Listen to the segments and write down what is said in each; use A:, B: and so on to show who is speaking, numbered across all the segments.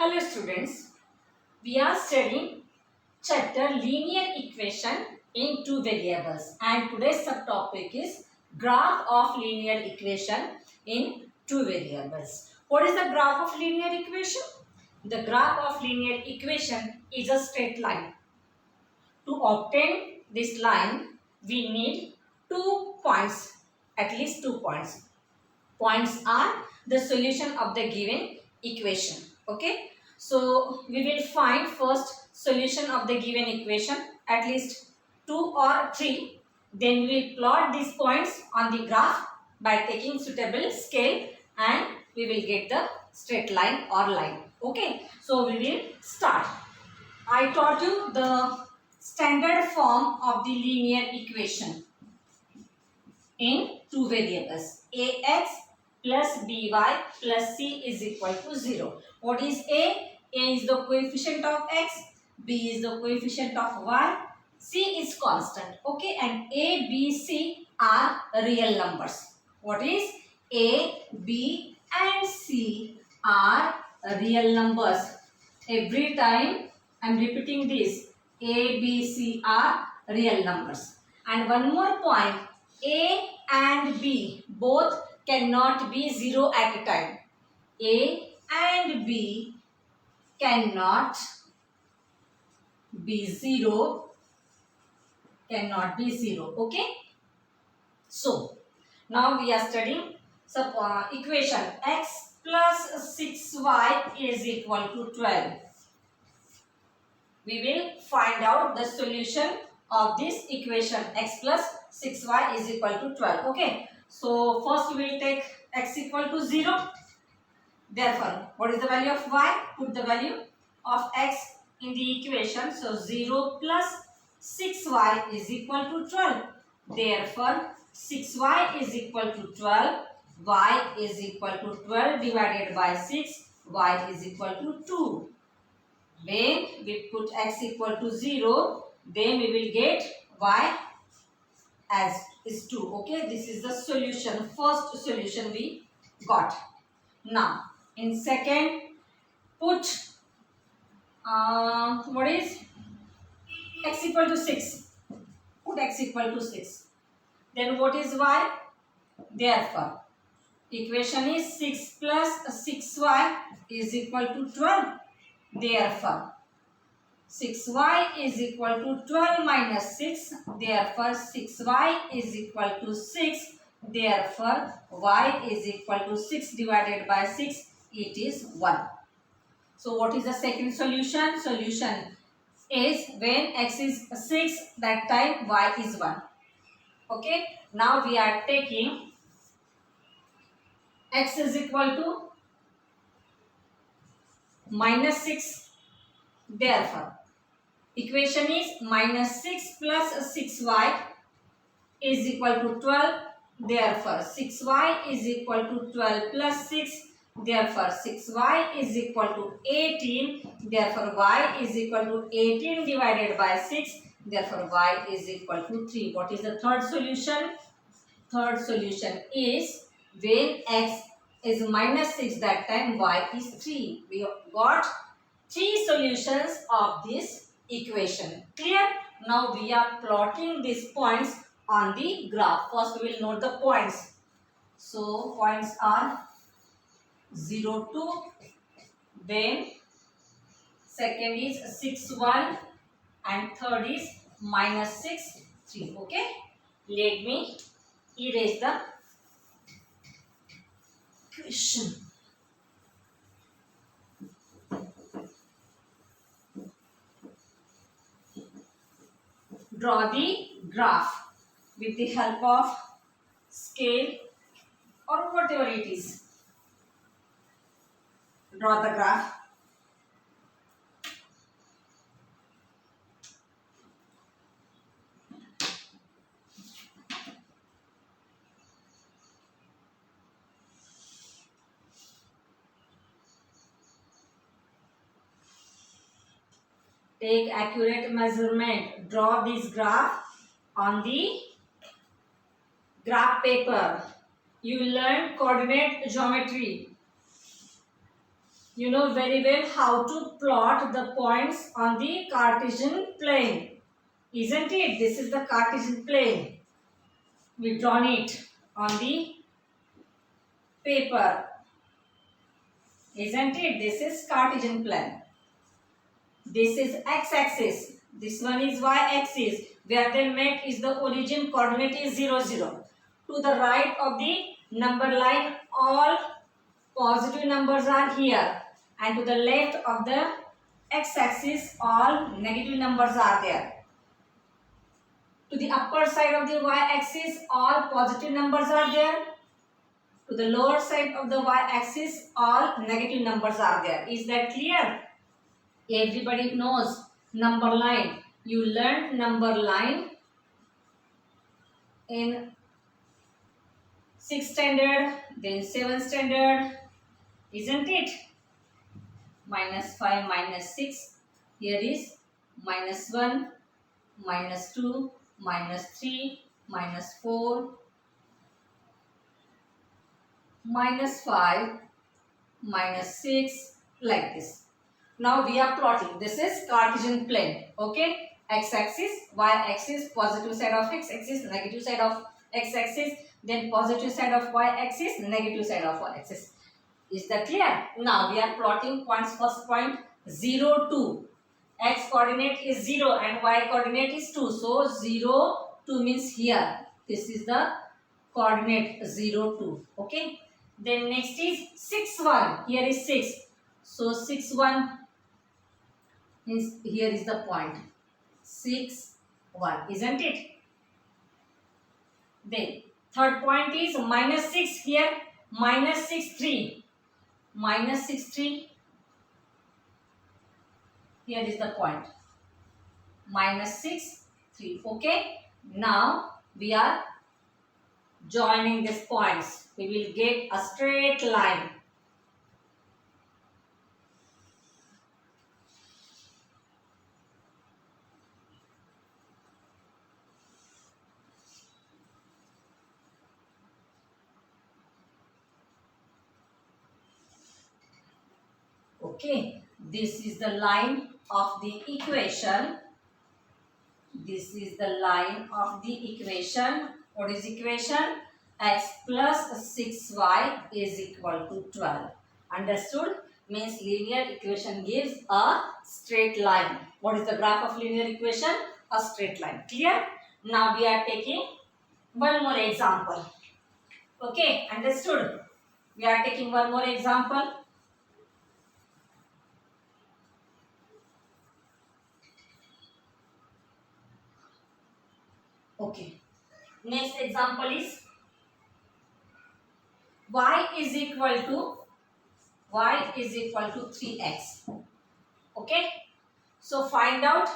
A: Hello students, we are studying chapter linear equation in two variables and today's subtopic is graph of linear equation in two variables. What is the graph of linear equation? The graph of linear equation is a straight line. To obtain this line, we need 2 points, at least 2 points. Points are the solution of the given equation. Okay, so we will find first solution of the given equation, at least 2 or 3. Then we will plot these points on the graph by taking suitable scale and we will get the straight line or line. Okay, so we will start. I taught you the standard form of the linear equation in two variables. Ax plus by plus c is equal to 0. What is A? A is the coefficient of x, b is the coefficient of y, c is constant. Okay, and A, B, C are real numbers. What is A, B and C are real numbers. Every time I am repeating this. A, B, C are real numbers. And one more point, A and B both cannot be 0 at a time. A and B cannot be 0, okay. So now we are studying equation x plus 6y is equal to 12. We will find out the solution of this equation x plus 6y is equal to 12. Okay, so first we will take x equal to 0. Therefore, what is the value of y? Put the value of x in the equation. So 0 plus 6y is equal to 12. Therefore, 6y is equal to 12. Y is equal to 12 divided by 6. Y is equal to 2. When we put x equal to 0, then we will get y as is 2. Okay, this is the solution, first solution we got. Now, in second, put what is x equal to 6. Put x equal to 6. Then what is y? Therefore, equation is 6 plus 6y is equal to 12. Therefore, 6y is equal to 12 minus 6. Therefore, 6y is equal to 6. Therefore, y is equal to 6 divided by 6. It is 1. So, what is the second solution? Solution is when x is 6, that time y is 1. Okay. Now, we are taking x is equal to minus 6. Therefore, equation is minus 6 plus 6y is equal to 12. Therefore, 6y is equal to 12 plus 6. Therefore, 6y is equal to 18. Therefore, y is equal to 18 divided by 6. Therefore, y is equal to 3. What is the third solution? Third solution is when x is minus 6, that time y is 3. We got 3 solutions of this equation. Clear? Now we are plotting these points on the graph. First we will note the points. So points are 0, 2. Then second is 6, 1. And third is minus 6, 3. Okay. Let me erase the equation. Draw the graph with the help of scale or whatever it is. Draw the graph. Take accurate measurement. Draw this graph on the graph paper. You learn coordinate geometry. You know very well how to plot the points on the Cartesian plane, isn't it? This is the Cartesian plane. We drawn it on the paper, isn't it? This is Cartesian plane. This is x-axis. This one is y-axis. Where they met is the origin coordinate is 0, 0. To the right of the number line, all positive numbers are here. And to the left of the x-axis, all negative numbers are there. To the upper side of the y-axis, all positive numbers are there. To the lower side of the y-axis, all negative numbers are there. Is that clear? Everybody knows number line. You learned number line in 6th standard, then 7th standard, isn't it? -5, -6. Here is -1, -2, -3, -4, -5, -6, like this. Now we are plotting. This is Cartesian plane. Okay. X-axis, y-axis, positive side of x-axis, negative side of x-axis, then positive side of y-axis, negative side of y-axis. Is that clear? Now we are plotting points. First point 0, 2. X coordinate is 0 and y coordinate is 2. So 0, 2 means here. This is the coordinate 0, 2. Okay. Then next is 6, 1. Here is 6. So 6, 1 means here is the point. 6, 1. Isn't it? Then third point is -6 here. -6, 3. -6, 3. Here is the point. -6, 3. Okay. Now we are joining these points. We will get a straight line. Okay, this is the line of the equation. This is the line of the equation. What is equation? X plus 6y is equal to 12. Understood? Means linear equation gives a straight line. What is the graph of linear equation? A straight line. Clear? Now we are taking one more example. Okay, understood? We are taking one more example. Okay. Next example is y is equal to 3x. Okay. So find out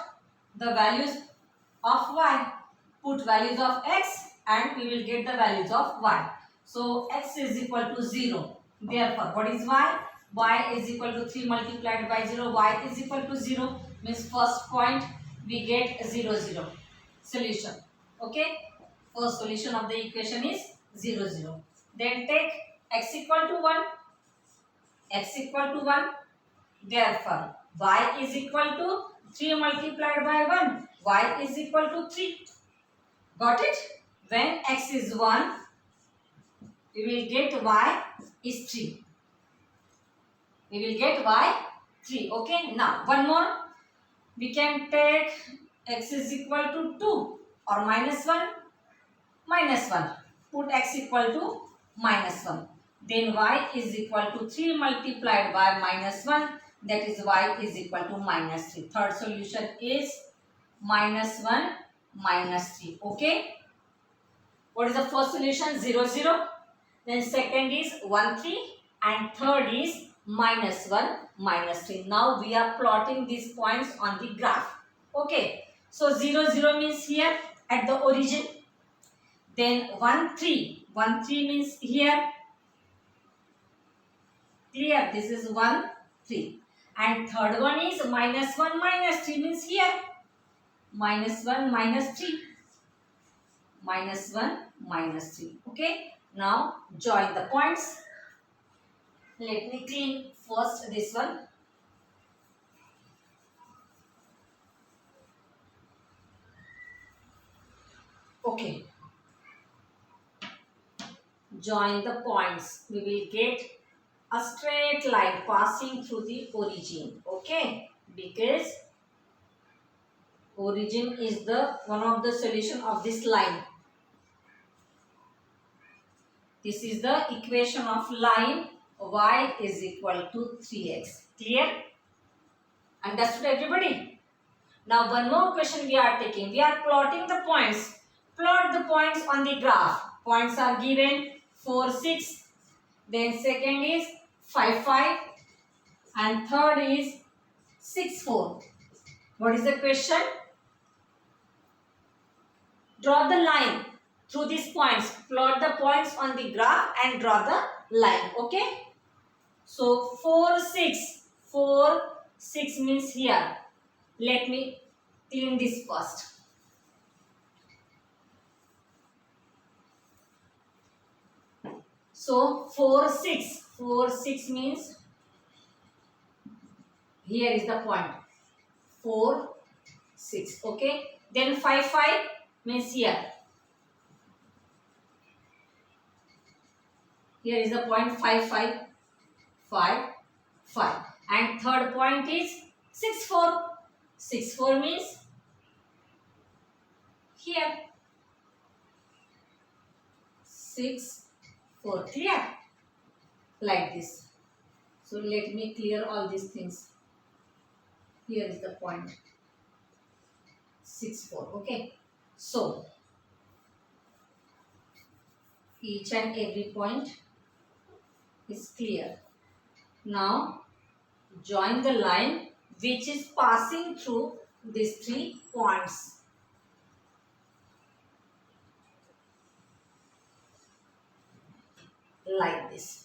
A: the values of y. Put values of x and we will get the values of y. So x is equal to 0. Therefore, what is y? Y is equal to 3 multiplied by 0. Y is equal to 0. Means first point we get 0, 0. Solution. Okay. First solution of the equation is 0, 0. Then take x equal to 1. X equal to 1. Therefore, y is equal to 3 multiplied by 1. Y is equal to 3. Got it? When x is 1, we will get y is 3. We will get y 3. Okay. Now, one more. We can take x is equal to 2 or -1. -1. Put x equal to -1. Then y is equal to 3 multiplied by -1. That is y is equal to -3. Third solution is -1, -3. Okay. What is the first solution? 0, 0. Then second is 1, 3. And third is -1, -3. Now we are plotting these points on the graph. Okay. So 0, 0 means here at the origin. Then 1, 3. 1, 3 means here. Clear? This is 1, 3. And third one is -1, -3 means here. -1, -3. -1, -3. Okay. Now join the points. Let me clean first this one. Okay. Join the points. We will get a straight line passing through the origin. Okay. Because origin is the one of the solution of this line. This is the equation of line y is equal to 3x. Clear? Understood everybody? Now one more question we are taking. We are plotting the points. Plot the points on the graph. Points are given 4, 6. Then second is 5, 5. And third is 6, 4. What is the question? Draw the line through these points. Plot the points on the graph and draw the line. Okay? So 4, 6. 4, 6 means here. Let me clean this first. So 4, 6. 4, 6 means here is the point. 4, 6. Okay. Then 5, 5 means here. Here is the point 5, 5. 5, 5. And third point is 6, 4. 6, 4 means here. 6, 4. Clear? Like this. So let me clear all these things. Here is the point. 6, 4. Okay. So each and every point is clear. Now join the line which is passing through these 3 points. Like this.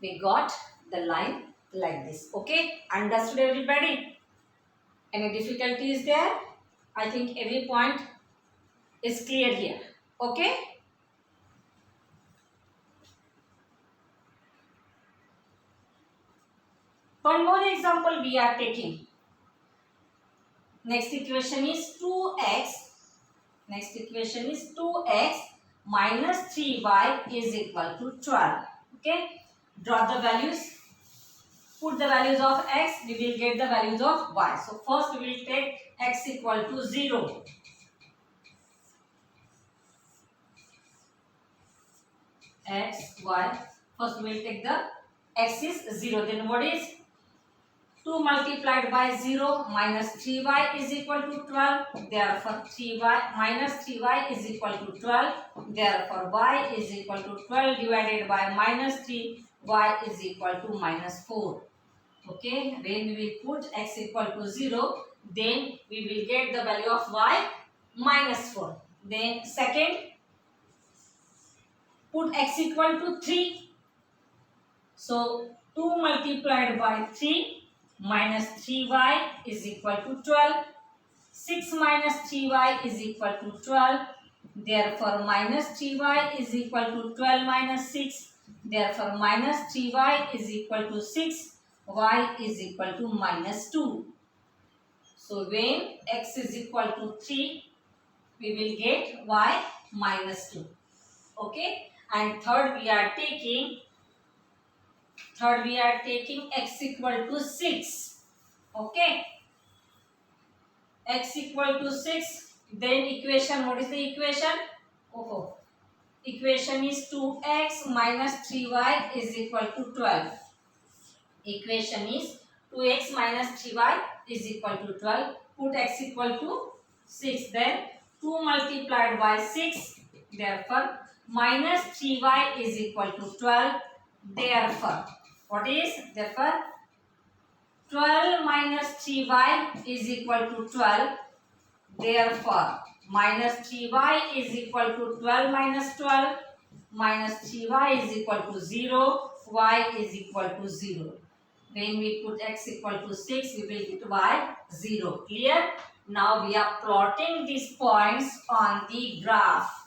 A: We got the line like this. Okay? Understood everybody? Any difficulty is there? I think every point is clear here. Okay? One more example we are taking. Next equation is 2x. Next equation is 2x minus 3y is equal to 12. Okay? Draw the values. Put the values of x. We will get the values of y. So first we will take x equal to 0. X, y. First we will take the x is 0. Then what is 2 multiplied by 0 minus 3y is equal to 12. Therefore, 3y minus 3y is equal to 12. Therefore, y is equal to 12 divided by minus 3. Y is equal to minus 4. Okay. When we will put x equal to 0, then we will get the value of y minus 4. Then second, put x equal to 3. So, 2 multiplied by 3 minus 3y is equal to 12. 6 minus 3y is equal to 12. Therefore, minus 3y is equal to 12 minus 6. Therefore, minus 3y is equal to 6. Y is equal to minus 2. So, when x is equal to 3, we will get y minus 2. Okay. And third we are taking x equal to 6. Okay. X equal to 6. Then equation, what is the equation? Equation is 2x minus 3y is equal to 12. Equation is 2x minus 3y is equal to 12. Put x equal to 6. Then 2 multiplied by 6. Therefore, minus 3y is equal to 12. Therefore, what is? Therefore, 12 minus 3y is equal to 12. Therefore, minus 3y is equal to 12 minus 12. Minus 3y is equal to 0. Y is equal to 0. When we put x equal to 6, we will get y 0. Clear? Now we are plotting these points on the graph.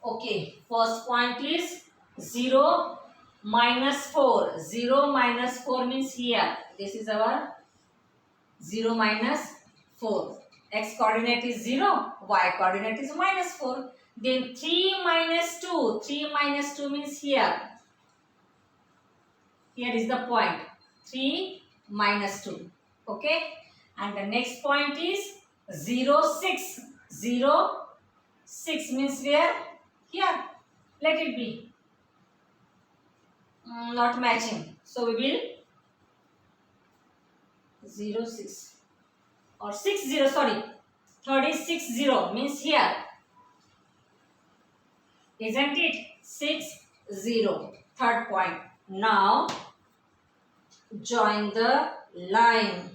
A: Okay, first point is 0 minus 4. 0 minus 4 means here. This is our 0 minus 4. X coordinate is 0, y coordinate is minus 4. Then 3 minus 2. 3 minus 2 means here. Here is the point. 3 minus 2. Okay. And the next point is 0, 6. 0, 6 means where? Here. Let it be. Not matching. So we will 0, 6. Or 6, 0, sorry. Third is 6, 0 means here. Isn't it? 6, 0. Third point. Now join the line.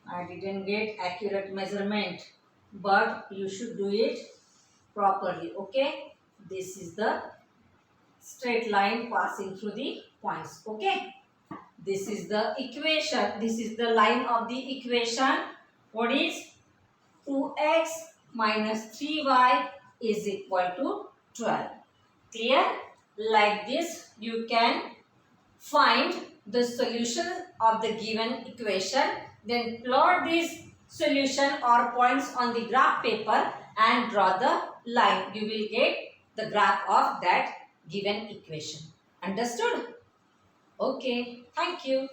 A: I didn't get accurate measurement, but you should do it properly. Okay, this is the straight line passing through the points. Okay, this is the equation. This is the line of the equation. What is 2x minus 3y is equal to 12. Clear? Like this, you can find the solution of the given equation. Then plot this solution or points on the graph paper and draw the line. You will get the graph of that given equation. Understood? Okay. Thank you.